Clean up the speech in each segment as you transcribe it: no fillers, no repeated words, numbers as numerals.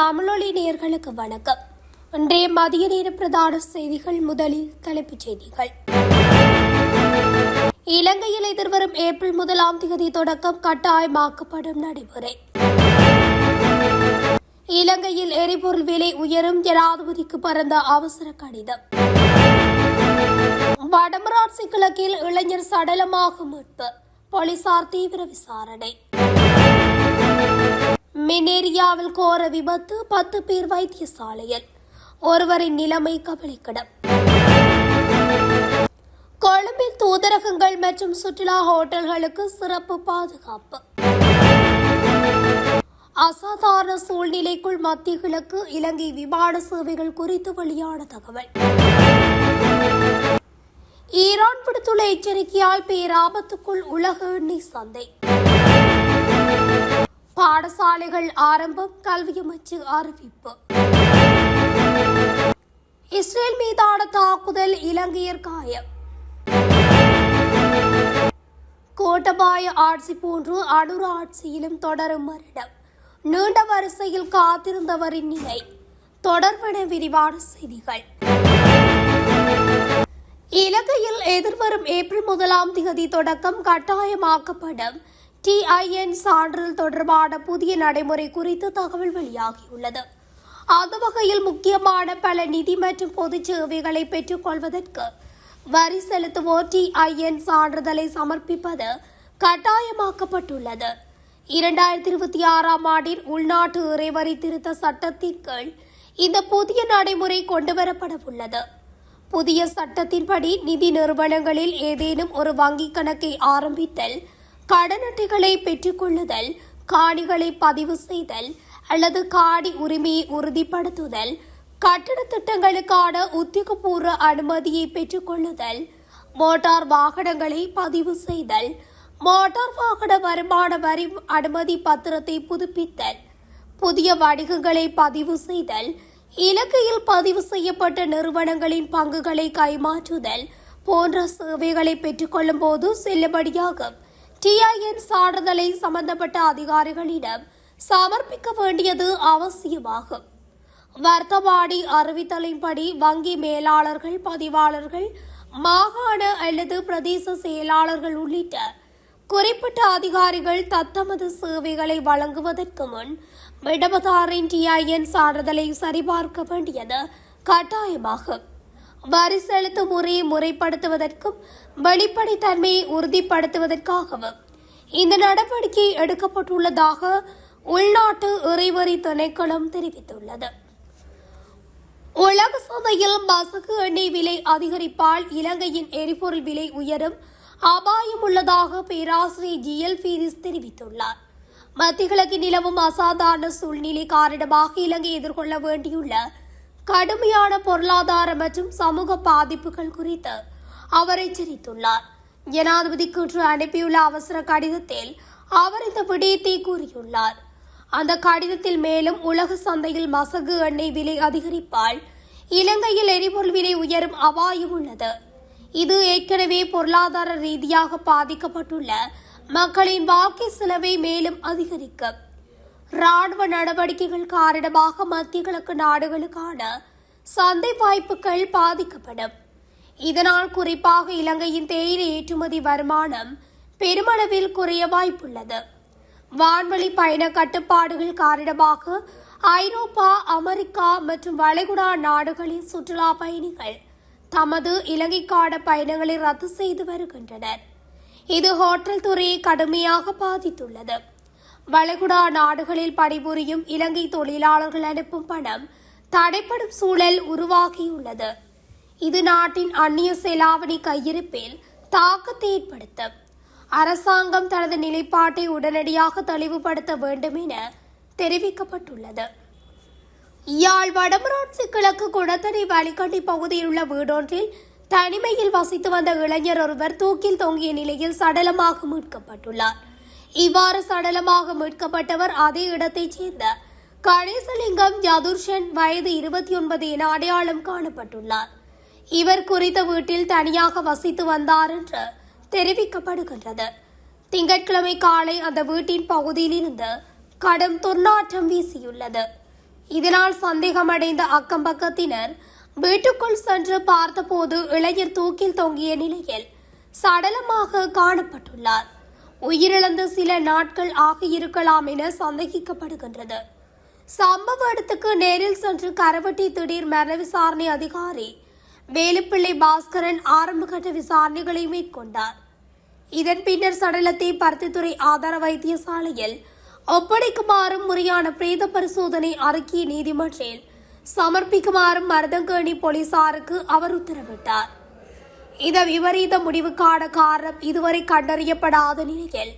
தமிழொலி நேயர்களுக்கு வணக்கம். இன்றைய மதிய நேர பிரதான செய்திகள். முதலில் தலைப்புச் செய்திகள். இலங்கையில் எதிர்வரும் ஏப்ரல் 1 தொடக்கம் கட்டாயமாக்கப்படும் நடைமுறை. இலங்கையில் எரிபொருள் விலை உயரும், ஜனாதிபதிக்கு பறந்த அவசர கடிதம். வடமராட்சி கிழக்கில் இளைஞர் சடலமாக மீட்பு, போலீசார் தீவிர விசாரணை. மினேரியாவில் கோர விபத்து, 10 பேர் வைத்தியசாலையில், ஒருவரின் நிலைமை கவலைக்கிடம். கொழும்பில் தூதரகங்கள் மற்றும் சுற்றுலா ஹோட்டல்களுக்கு சிறப்பு பாதுகாப்பு. அசாதாரண சூழ்நிலைக்குள் மத்திய கிழக்கு இலங்கை விமான சேவைகள் குறித்து வெளியான தகவல். ஈரான் விடுத்துள்ள எச்சரிக்கையால் பேராபத்துக்குள் உலக எண்ணெய் சந்தை. பாடசாலைகள் ஆரம்பம், கல்வி அமைச்சு அறிவிப்பு. இஸ்ரேல் மீதான தாக்குதல், இலங்கையர் காயம். கோட்டபாய ஆட்சி போன்று அனுர ஆட்சியிலும் தொடரும் மரணம், நீண்ட வரிசையில் காத்திருந்தவரின் நிலை. தொடர்பென விரிவான செய்திகள். இலங்கையில் எதிர்வரும் ஏப்ரல் 1 தொடக்கம் கட்டாயமாக்கப்படும் TIN சான்றிதழ் தொடர்பான புதிய நடைமுறை குறித்து தகவல் வெளியாகியுள்ளது. அந்த வகையில் முக்கியமான பல நிதி மற்றும் பொது சேவைகளை பெற்றுக் கொள்வதற்கு வரி செலுத்துவோர் TIN சான்றிதழை சமர்ப்பிப்பது கட்டாயமாக்கப்பட்டுள்ளது. 2026 ஆண்டின் உள்நாட்டு இறைவரி திருத்த சட்டத்தின் கீழ் இந்த புதிய நடைமுறை கொண்டுவரப்பட உள்ளது. புதிய சட்டத்தின்படி நிதி நிறுவனங்களில் ஏதேனும் ஒரு வங்கிக் கணக்கை ஆரம்பித்தல், கடன் அட்டைகளை பெற்றுக்கொள்ளுதல், காணிகளை பதிவு செய்தல் அல்லது காணி உரிமையை உறுதிப்படுத்துதல், கட்டட திட்டங்களுக்கான உத்தியோகபூர்வ அனுமதியை பெற்றுக்கொள்ளுதல், மோட்டார் வாகனங்களை பதிவு செய்தல், மோட்டார் வாகன வருமான வரி அனுமதி பத்திரத்தை புதுப்பித்தல், புதிய வணிகங்களை பதிவு செய்தல், இலங்கையில் பதிவு செய்யப்பட்ட நிறுவனங்களின் பங்குகளை கைமாற்றுதல் போன்ற சேவைகளை பெற்றுக்கொள்ளும் போது செல்லுபடியாகும் TIN சான்றிதழை சம்பந்தப்பட்ட அதிகாரிகளிடம் சமர்ப்பிக்க வேண்டியது அவசியமாகும். வர்த்தமானி அறிவித்தலின்படி வங்கி மேலாளர்கள், பதிவாளர்கள், மாகாண அல்லது பிரதேச செயலாளர்கள் உள்ளிட்ட குறிப்பிட்ட அதிகாரிகள் தத்தமது சேவைகளை வழங்குவதற்கு முன் விண்ணப்பதாரின் TIN சான்றிதழை சரிபார்க்க வேண்டியது கட்டாயமாகும். வரி செலுத்தும் முறையை முறைப்படுத்துவதற்கும் வெளிப்படைத்தன்மையை உறுதிப்படுத்துவதற்காகவும் இந்த நடவடிக்கை எடுக்கப்பட்டுள்ளதாக உள்நாட்டு இறைவரி திணைக்களம் தெரிவித்துள்ளது. உலக சந்தையில் மசகு எண்ணெய் விலை அதிகரிப்பால் இலங்கையின் எரிபொருள் விலை உயரும் அபாயம் உள்ளதாக பேராசிரியர் GL பீரிஸ் தெரிவித்துள்ளார். மத்திய கிழக்கில் நிலவும் அசாதாரண சூழ்நிலை காரணமாக இலங்கை எதிர்கொள்ள வேண்டியுள்ள கடுமையான பொருளாதார மற்றும் சமூக பாதிப்புகள் குறித்து அவர் எச்சரித்துள்ளார். ஜனாதிபதிக்கு இன்று அனுப்பியுள்ள அவசர கடிதத்தில் அவர் இந்த விடயத்தை கூறியுள்ளார். அந்த கடிதத்தில் மேலும் உலக சந்தையில் மசகு எண்ணெய் விலை அதிகரிப்பால் இலங்கையில் எரிபொருள் விலை உயரும் அபாயம் உள்ளது. இது ஏற்கனவே பொருளாதார ரீதியாக பாதிக்கப்பட்டுள்ள மக்களின் வாழ்க்கை செலவை மேலும் அதிகரிக்கும். ராணுவ நடவடிக்கைகள் காரணமாக மத்திய கிழக்கு நாடுகளுக்கான சந்தை வாய்ப்புகள் பாதிக்கப்படும். இதனால் குறிப்பாக இலங்கையின் தேயிலை ஏற்றுமதி வருமானம் பெருமளவில் குறைய வாய்ப்புள்ளது. வான்வழி பயண கட்டுப்பாடுகள் காரணமாக ஐரோப்பா, அமெரிக்கா மற்றும் வளைகுடா நாடுகளின் சுற்றுலா பயணிகள் தமது இலங்கைக்கான பயணங்களை ரத்து செய்து வருகின்றனர். இது ஹோட்டல் துறையை கடுமையாக பாதித்துள்ளது. வளைகுடா நாடுகளில் பணிபுரியும் இலங்கை தொழிலாளர்கள் அனுப்பும் பணம் தடைப்படும் சூழல் உருவாகியுள்ளது. இது நாட்டின் அந்நிய செலாவணி கையிருப்பில் தாக்கத்தை ஏற்படுத்தும். அரசாங்கம் தனது நிலைப்பாட்டை உடனடியாக தெளிவுபடுத்த வேண்டும் என தெரிவிக்கப்பட்டுள்ளது. யாழ் வடமராட்சி கிழக்கு குடத்தனை வழிகண்டி பகுதியில் உள்ள வீடொன்றில் தனிமையில் வசித்து வந்த இளைஞர் ஒருவர் தூக்கில் தொங்கிய நிலையில் சடலமாக மீட்கப்பட்டுள்ளார். இவ்வாறு சடலமாக மீட்கப்பட்டவர் அதே இடத்தைச் சேர்ந்த கணேசலிங்கம் யதுர்ஷன், வயது 29 என அடையாளம் காணப்பட்டுள்ளார். இவர் குறித்த வீட்டில் தனியாக வசித்து வந்தார் என்று தெரிவிக்கப்படுகின்றது. திங்கட்கிழமை காலை அந்த வீட்டின் பகுதியில் இருந்து கடும் துர்நாற்றம் வீசியுள்ளது. இதனால் சந்தேகமடைந்த அக்கம்பக்கத்தினர் வீட்டுக்குள் சென்று பார்த்தபோது இளைஞர் தூக்கில் தொங்கிய நிலையில் சடலமாக காணப்பட்டுள்ளார். உயிரிழந்து சில நாட்கள் ஆகியிருக்கலாம் என சந்தேகிக்கப்படுகின்றது. சம்பவ இடத்துக்கு நேரில் சென்று கரவட்டி திடீர் மரண விசாரணை அதிகாரி வேலுப்பிள்ளை பாஸ்கரன் ஆரம்பகட்ட விசாரணைகளை மேற்கொண்டார். இதன் பின்னர் சடலத்தை பருத்தித்துறை ஆதார வைத்தியசாலையில் ஒப்படைக்குமாறும் முறையான பிரேத பரிசோதனை அறிக்கையை நீதிமன்றில் சமர்ப்பிக்குமாறும் மருதங்கேணி போலீசாருக்கு அவர் உத்தரவிட்டார். இந்த விபரீத முடிவுக்கான காரணம் இதுவரை கண்டறியப்படாத நிலையில்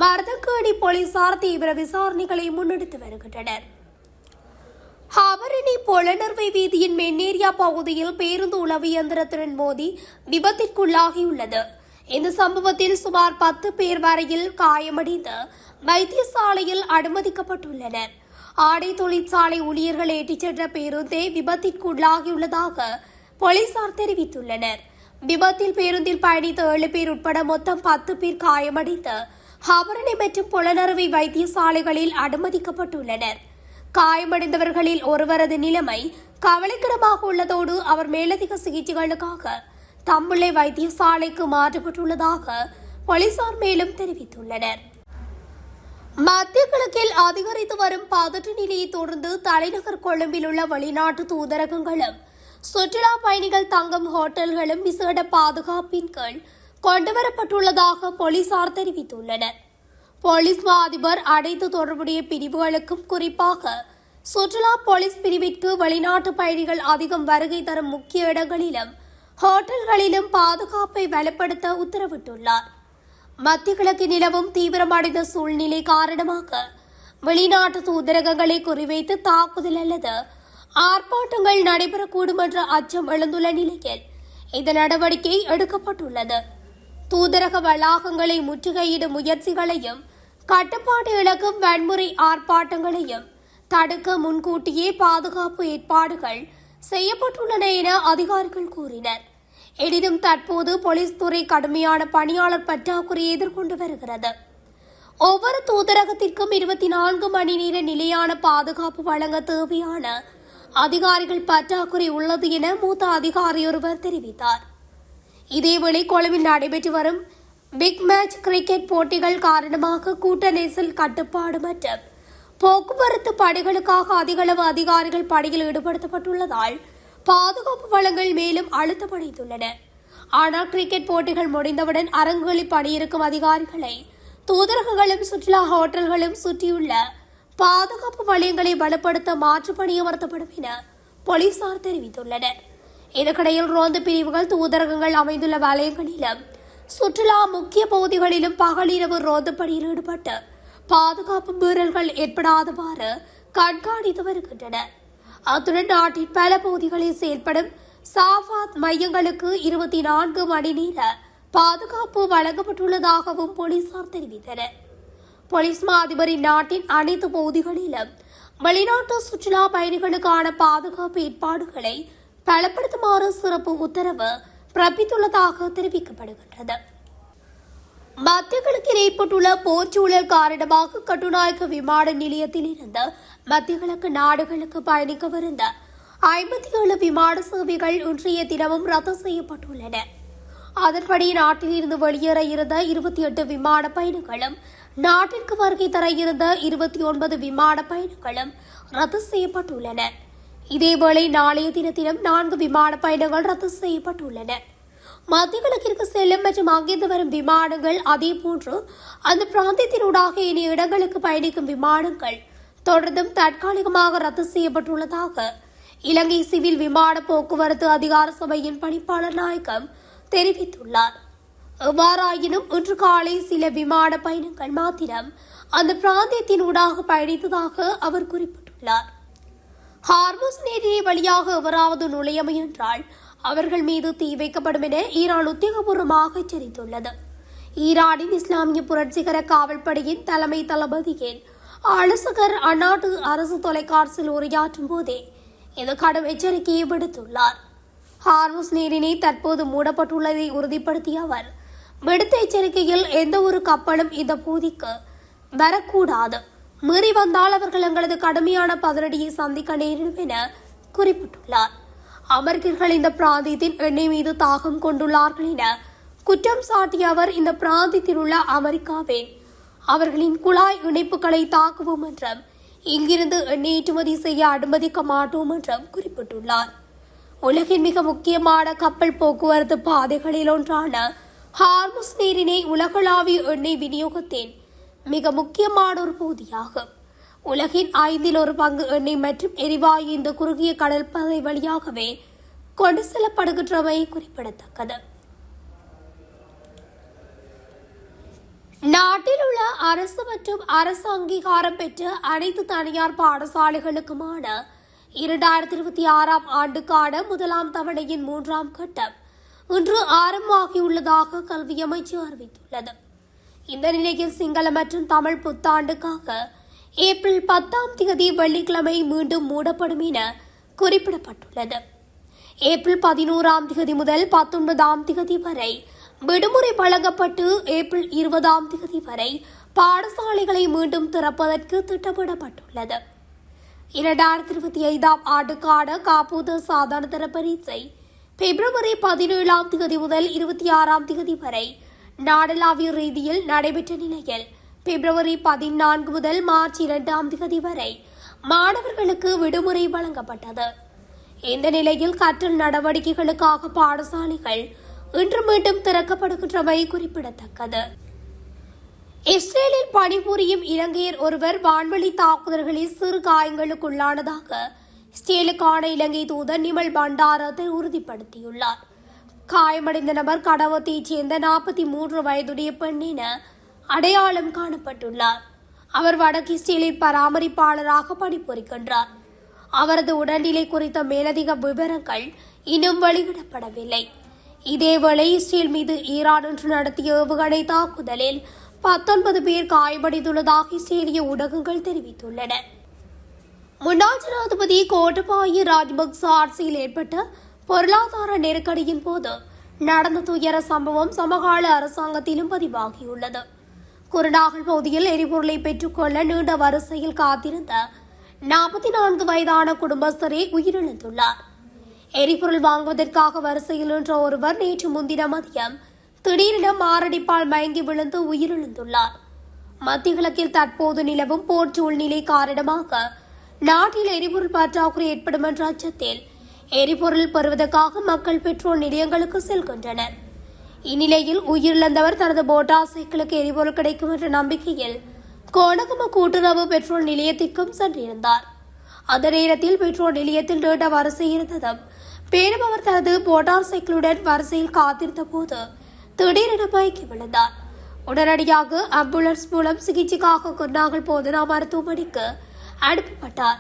மருதங்கேணி போலீசார் தீவிர விசாரணைகளை முன்னெடுத்து வருகின்றனர். ஹாவரணி பொலனர்வை வீதியின் மென்னேரியா பகுதியில் பேருந்து உளவு இயந்திரத்துடன் மோதி விபத்திற்குள்ளாகியுள்ளது. இந்த சம்பவத்தில் சுமார் 10 பேர் வரையில் காயமடைந்து வைத்தியசாலையில் அனுமதிக்கப்பட்டுள்ளனர். ஆடை தொழிற்சாலை ஊழியர்கள் ஏற்றிச் சென்ற பேருந்தே விபத்திற்குள்ளாகியுள்ளதாக போலீசார் தெரிவித்துள்ளனர். விபத்தில் பேருந்தில் பயணித்த 7 பேர் உட்பட மொத்தம் 10 பேர் காயமடைந்து ஹாவரணி மற்றும் பொலனறுவை வைத்தியசாலைகளில் அனுமதிக்கப்பட்டுள்ளனர். காயமடைந்தவர்களில் ஒருவரது நிலைமை கவலைக்கிடமாக உள்ளதோடு அவர் மேலதிக சிகிச்சைகளுக்காக தம்புள்ளை வைத்தியசாலைக்கு மாற்றப்பட்டுள்ளதாக போலீசார் மேலும் தெரிவித்துள்ளனர். மத்திய கிழக்கில் அதிகரித்து வரும் பதற்ற நிலையை தொடர்ந்து தலைநகர் கொழும்பில் உள்ள வெளிநாட்டு தூதரகங்களும் சுற்றுலா பயணிகள் தங்கும் ஹோட்டல்களும் விசேட பாதுகாப்பின் கீழ் கொண்டுவரப்பட்டுள்ளதாக போலீசார் தெரிவித்துள்ளனர். போலீஸ் மா அதிபர் அனைத்து தொடர்புடைய பிரிவுகளுக்கும் குறிப்பாக சுற்றுலா போலீஸ் பிரிவிற்கு வெளிநாட்டு பயணிகள் அதிகம் வருகை தரும் முக்கிய இடங்களிலும் ஹோட்டல்களிலும் பாதுகாப்பை வலுப்படுத்த உத்தரவிட்டுள்ளார். மத்திய கிழக்கில் நிலவும் தீவிரமடைந்த சூழ்நிலை காரணமாக வெளிநாட்டு தூதரகங்களை குறிவைத்து தாக்குதல் அல்லது ஆர்ப்பாட்டங்கள் நடைபெறக்கூடும் என்ற அச்சம் எழுந்துள்ள நிலையில் இந்த நடவடிக்கை எடுக்கப்பட்டுள்ளது. தூதரக வளாகங்களை முற்றுகையிடும் முயற்சிகளையும் கட்டுப்பாடு இழக்கும் வன்முறை ஆர்ப்பாட்டங்களையும் தடுக்க முன்கூட்டியே பாதுகாப்பு ஏற்பாடுகள் செய்யப்பட்டுள்ளன என அதிகாரிகள் கூறினர். எனினும் தற்போது போலீஸ் துறை கடுமையான பணியாளர் பற்றாக்குறையை எதிர்கொண்டு வருகிறது. ஒவ்வொரு தூதரகத்திற்கும் 24 மணி நேர நிலையான பாதுகாப்பு வழங்க தேவையான அதிகாரிகள் பற்றாக்குறை உள்ளது என மூத்த அதிகாரி ஒருவர் தெரிவித்தார். இதேவேளை கொழும்பில் நடைபெற்று வரும் பிக் மேட்ச் கிரிக்கெட் போட்டிகள் காரணமாக கூட்ட நெரிசல் கட்டுப்பாடு மற்றும் போக்குவரத்து பணிகளுக்காக அதிகளவு அதிகாரிகள் பணியில் ஈடுபடுத்தப்பட்டுள்ளதால் பாதுகாப்பு வளங்கள் மேலும் அழுத்தமடைந்துள்ளன. ஆனால் கிரிக்கெட் போட்டிகள் முடிந்தவுடன் அரங்குகளில் பணியிருக்கும் அதிகாரிகளை தூதரகங்களும் சுற்றுலா ஹோட்டல்களும் சுற்றியுள்ள பாதுகாப்பு வலயங்களை பலப்படுத்த மாற்று பணியமர்த்தப்படும் என போலீசார் தெரிவித்துள்ளனர். இதற்கிடையில் ரோந்து பிரிவுகள் தூதரகங்கள் அமைந்துள்ள வலயங்களிலும் சுற்றுலா முக்கிய பகுதிகளிலும் பகலிரவு ரோந்து பணியில் ஈடுபட்டு பாதுகாப்பு மீறல்கள் ஏற்படாதவாறு கண்காணித்து வருகின்றன. அத்துடன் நாட்டின் பல பகுதிகளில் செயல்படும் சாஃபாத் மையங்களுக்கு 24 மணி நேர பாதுகாப்பு வழங்கப்பட்டுள்ளதாகவும் போலீசார் தெரிவித்தனர். போலீஸ் மா அதிபரின் நாட்டின் அனைத்து பகுதிகளிலும் வெளிநாட்டு சுற்றுலா பயணிகளுக்கான பாதுகாப்பு ஏற்பாடுகளை பலப்படுத்துமாறு சிறப்பு உத்தரவு பிறப்பித்துள்ளதாக தெரிவிக்கப்படுகின்றது. மத்திய கிழக்கில் ஏற்பட்டுள்ள போர்ச்சூழல் காரணமாக கட்டுநாயக்க விமான நிலையத்தில் இருந்து மத்திய கிழக்கு நாடுகளுக்கு பயணிக்கவிருந்த 57 விமான சேவைகள் இன்றைய தினமும் ரத்து செய்யப்பட்டுள்ளன. அதன்படி நாட்டில் இருந்து வெளியேற இருந்த 28 விமான பயணிகளும் நாட்டிற்கு வருகை தர இருந்த 29 விமான பயணிகளும் ரத்து செய்யப்பட்டுள்ளன. இதேவேளை நாளைய தினத்திலும் 4 விமான பயணங்கள் ரத்து செய்யப்பட்டுள்ளன. மத்திய கிழக்கிற்கு செல்லும் மற்றும் அங்கிருந்து வரும் விமானங்கள் அதேபோன்று அந்த பிராந்தியத்தினூடாக இனிய இடங்களுக்கு பயணிக்கும் விமானங்கள் தொடர்ந்தும் தற்காலிகமாக ரத்து செய்யப்பட்டுள்ளதாக இலங்கை சிவில் விமான போக்குவரத்து அதிகார சபையின் பணிப்பாளர் நாயகம் தெரிவித்துள்ளார். எவ்வாறாயினும் இன்று காலை சில விமான பயணங்கள் மாத்திரம் அந்த பிராந்தியத்தினூடாக பயணித்ததாக அவர் குறிப்பிட்டுள்ளார். ஹார்முஸ் நீரிணை வழியாக எவராவது நுழைய முயன்றால் அவர்கள் மீது தீ வைக்கப்படும் என ஈரான் உத்தியோகபூர்வமாக எச்சரித்துள்ளது. ஈரானின் இஸ்லாமிய புரட்சிகர காவல்படையின் தலைமை தளபதியின் ஆலோசகர் அந்நாட்டு அரசு தொலைக்காட்சியில் உரையாற்றும் போதே இந்த கடும் எச்சரிக்கையை விடுத்துள்ளார். ஹார்முஸ் நீரிணை தற்போது மூடப்பட்டுள்ளதை உறுதிப்படுத்திய அவர் விடுத்த எச்சரிக்கையில் எந்த ஒரு கப்பலும் இந்த பகுதிக்கு வரக்கூடாது, மீறி வந்தால் அவர்கள் எங்களது கடுமையான பதிலடியை சந்திக்க நேரிடும் என குறிப்பிட்டுள்ளார். அமெரிக்கர்கள் இந்த பிராந்தியத்தின் எண்ணெய் மீது தாகம் கொண்டுள்ளார்கள் என குற்றம் சாட்டிய அவர் இந்த பிராந்தியத்தில் உள்ள அமெரிக்காவின் அவர்களின் குழாய் இணைப்புகளை தாக்குவோம் என்றும் இங்கிருந்து எண்ணெய் ஏற்றுமதி செய்ய அனுமதிக்க மாட்டோம் என்றும் குறிப்பிட்டுள்ளார். உலகின் மிக முக்கியமான கப்பல் போக்குவரத்து பாதைகளில் ஒன்றான ஹார்முஸ் நீரிணை உலகளாவிய எண்ணெய் விநியோகத்தின் மிக முக்கியமான ஒரு பகுதியாகும். உலகின் 1/5 எண்ணெய் மற்றும் எரிவாயு இந்த குறுகிய கடல் பாதை வழியாகவே கொண்டு செல்லப்படுகின்றமை குறிப்பிடத்தக்கது. நாட்டில் உள்ள அரசு மற்றும் அரசு அங்கீகாரம் பெற்ற அனைத்து தனியார் பாடசாலைகளுக்குமான 2026 ஆண்டுக்கான முதலாம் தவணையின் 3ஆம் கட்டம் இன்று ஆரம்பமாகியுள்ளதாக கல்வி அமைச்சு அறிவித்துள்ளது. இந்த நிலையில் சிங்கள மற்றும் தமிழ் புத்தாண்டுக்காக ஏப்ரல் 10 வெள்ளிக்கிழமை மீண்டும் மூடப்படும் என குறிப்பிடப்பட்டுள்ளது. ஏப்ரல் 11 முதல் 19 வரை விடுமுறை வழங்கப்பட்டு ஏப்ரல் 20 வரை பாடசாலைகளை மீண்டும் திறப்பதற்கு திட்டமிடப்பட்டுள்ளது. 2025 ஆண்டுக்கான காப்போது சாதாரண பரீட்சை பிப்ரவரி 17 முதல் 26 வரை நாடளாவிய ரீதியில் நடைபெற்ற நிலையில் பிப்ரவரி 14 முதல் மார்ச் 2 வரை மாணவர்களுக்கு விடுமுறை வழங்கப்பட்டது. இந்த நிலையில் கற்றல் நடவடிக்கைகளுக்காக பாடசாலைகள் இன்று மீண்டும் திறக்கப்படுகின்றமை குறிப்பிடத்தக்கது. இஸ்ரேலில் பணிபுரியும் இலங்கையர் ஒருவர் வான்வெளி தாக்குதல்களில் சிறு காயங்களுக்குள்ளானதாக இஸ்ரேலுக்கான இலங்கை தூதர் நிமல் பண்டாரத்தை உறுதிப்படுத்தியுள்ளார். காயமடைந்த நபர் கடவத்தைச் சேர்ந்த 43 வயதுடைய பெண் என அடையாளம் காணப்பட்டுள்ளார். அவர் வடக்கு இஸ்ரேலில் பராமரிப்பாளராக பணிபுரிகின்றார். அவரது உடல்நிலை குறித்த மேலதிக விவரங்கள் இன்னும் வெளியிடப்படவில்லை. இதேவேளை இஸ்ரேல் மீது ஈரான் இன்று நடத்திய ஏவுகணை தாக்குதலில் 19 பேர் காயமடைந்துள்ளதாக இஸ்ரேலிய ஊடகங்கள் தெரிவித்துள்ளன. முன்னாள் ஜனாதிபதி கோட்டபாய ராஜபக்ச ஆட்சியில் ஏற்பட்ட பொருளாதார நெருக்கடியின் போது நடந்த துயர சம்பவம் சமகால அரசாங்கத்திலும் பதிவாகியுள்ளது. குருநாகல் பகுதியில் எரிபொருளை பெற்றுக்கொள்ள நீண்ட வரிசையில் காத்திருந்த 44 வயதான குடும்பஸ்தரே உயிரிழந்துள்ளார். எரிபொருள் வாங்குவதற்காக வரிசையில் நின்ற ஒருவர் நேற்று முன்தினம் மதியம் திடீரென மாரடைப்பால் மயங்கி விழுந்து உயிரிழந்துள்ளார். மத்திய கிழக்கில் தற்போது நிலவும் போர் சூழ்நிலை காரணமாக நாட்டில் எரிபொருள் பற்றாக்குறை ஏற்படும் என்ற அச்சத்தில் எரிபொருள் பெறுவதற்காக மக்கள் பெட்ரோல் நிலையங்களுக்கு செல்கின்றனர். இந்நிலையில் உயிரிழந்தவர் தனது மோட்டார் சைக்கிளுக்கு எரிபொருள் கிடைக்கும் என்ற நம்பிக்கையில் கோணகம கூட்டுறவு பெட்ரோல் நிலையத்திற்கும் சென்றிருந்தார். அந்த நேரத்தில் பெட்ரோல் நிலையத்தில் நீண்ட வரிசை இருந்ததும் பேணுபவர் தனது மோட்டார் சைக்கிளுடன் வரிசையில் காத்திருந்த போது திடீரென மயங்கி விழுந்தார். உடனடியாக ஆம்புலன்ஸ் மூலம் சிகிச்சைக்காக குருநாகல் போதனா மருத்துவமனைக்கு அனுப்பப்பட்டார்.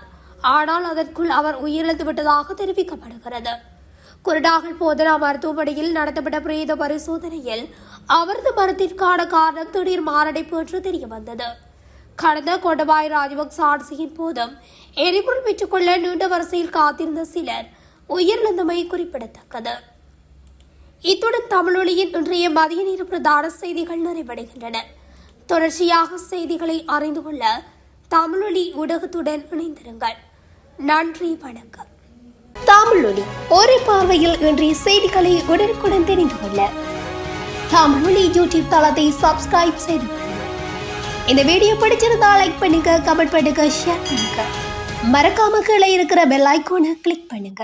ஆனால் அதற்குள் அவர் உயிரிழந்து விட்டதாக தெரிவிக்கப்படுகிறது. குருநாகல் போதனா மருத்துவமனையில் நடத்தப்பட்ட பிரேத பரிசோதனையில் அவரது மரணத்திற்கான காரணம் திடீர் மாரடைப்பு என்று தெரியவந்தது. கடந்த கோட்டபாய ராஜபக்ச ஆட்சியின் போதும் எரிபொருள் பெற்றுக்கொள்ள நீண்ட வரிசையில் காத்திருந்த சிலர் உயிரிழந்தமை குறிப்பிடத்தக்கது. இத்துடன் தமிழொலியின் இன்றைய மதிய நேர பிரதான செய்திகள் நிறைவடைகின்றன. தொடர்ச்சியாக செய்திகளை அறிந்து கொள்ள தமிழொலி ஊடகத்துடன் இணைந்திருங்கள். நன்றி, வணக்கம். தமிழொலி ஒரே பார்வையில் இன்றைய செய்திகளை உடனுக்குடன் தெரிந்து கொள்ள தமிழொலி யூடியூப் தளத்தை சப்ஸ்கிரைப் செய்து இந்த வீடியோ பிடிச்சிருந்தா லைக் பண்ணுங்க, கமெண்ட் பண்ணுங்க, ஷேர் பண்ணுங்க. மறக்காம கீழே இருக்கிற பெல் ஐகானை கிளிக் பண்ணுங்க.